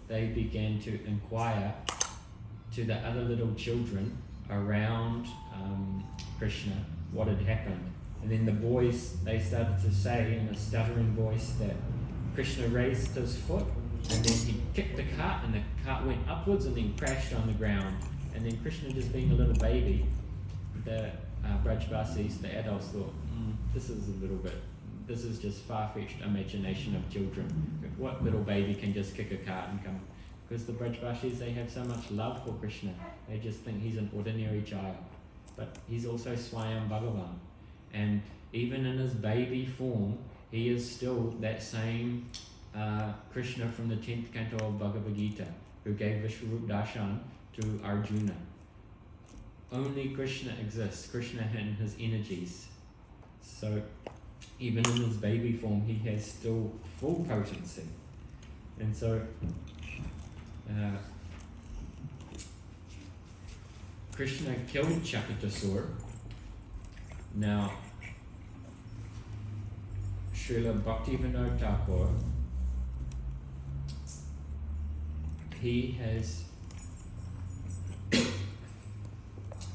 they began to inquire to the other little children around Krishna what had happened. And then the boys, they started to say in a stuttering voice that Krishna raised his foot and then he kicked the cart and the cart went upwards and then crashed on the ground. And then Krishna, just being a little baby, the Brajvasis, the adults, thought, this is just far-fetched imagination of children. What little baby can just kick a cart and come? Because the Brajvasis, they have so much love for Krishna. They just think he's an ordinary child. But he's also Swayam Bhagavan. And even in his baby form, he is still that same Krishna from the 10th canto of Bhagavad Gita, who gave Vishwarup Darshan to Arjuna. Only Krishna exists, Krishna and his energies. So even in his baby form, he has still full potency. And so Krishna killed Shakatasura. Now, Srila Bhaktivinoda Thakur, he has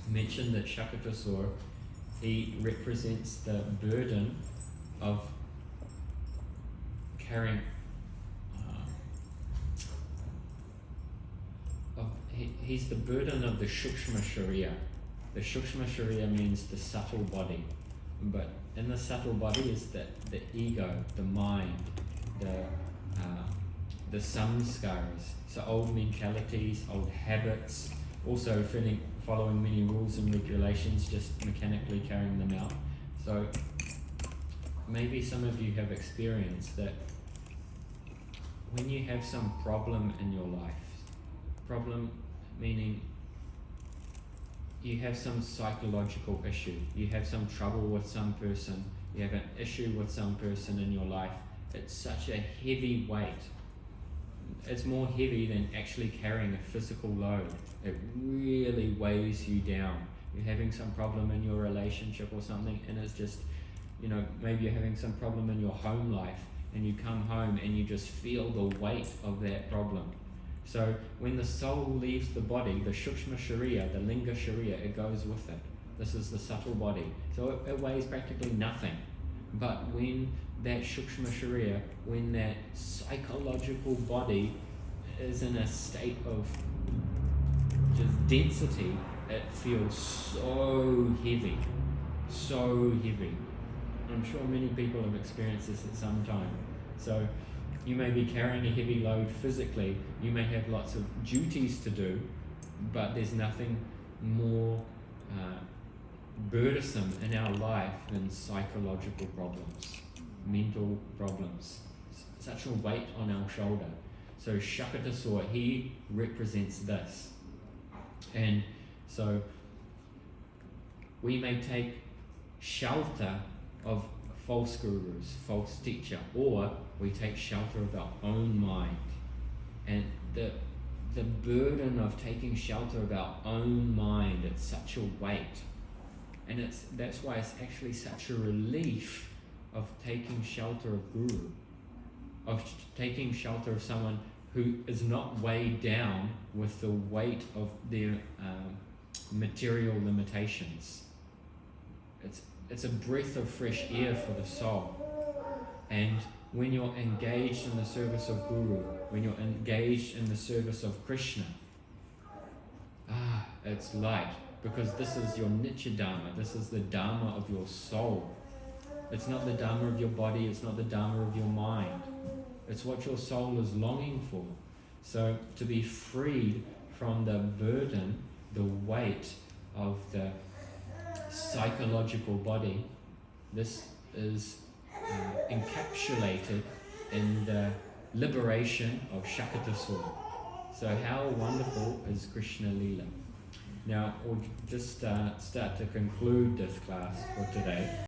mentioned that Shakatasura, he represents the burden of carrying he's the burden of the Shukshma Sharira. The Shukshma Sharira means the subtle body, but in the subtle body is the ego, the mind, the samskaras, so old mentalities, old habits, also following many rules and regulations, just mechanically carrying them out. So maybe some of you have experienced that when you have some problem in your life, problem meaning you have some psychological issue, you have some trouble with some person, you have an issue with some person in your life, it's such a heavy weight. It's more heavy than actually carrying a physical load. It really weighs you down. You're having some problem in your relationship or something, and it's just, maybe you're having some problem in your home life, and you come home and you just feel the weight of that problem. So when the soul leaves the body, the Shukshma Sharira, the Linga Sharira, it goes with it. This is the subtle body. So it weighs practically nothing. But when that Shukshma Sharira, when that psychological body is in a state of just density, it feels so heavy, so heavy. I'm sure many people have experienced this at some time. So you may be carrying a heavy load physically, you may have lots of duties to do, but there's nothing more burdensome in our life than psychological problems, mental problems, such a weight on our shoulder. So Shakatasura, he represents this. And so we may take shelter of false gurus, false teacher, or we take shelter of our own mind. And the burden of taking shelter of our own mind, it's such a weight. And that's why it's actually such a relief of taking shelter of guru, of taking shelter of someone who is not weighed down with the weight of their material limitations. It's a breath of fresh air for the soul. And when you're engaged in the service of Guru, when you're engaged in the service of Krishna, it's light, because this is your Nitya Dharma, this is the Dharma of your soul. It's not the Dharma of your body, it's not the Dharma of your mind. It's what your soul is longing for. So to be freed from the burden, the weight of the psychological body, this is encapsulated in the liberation of Shakatasura. So how wonderful is Krishna Leela? Now we'll just start to conclude this class for today.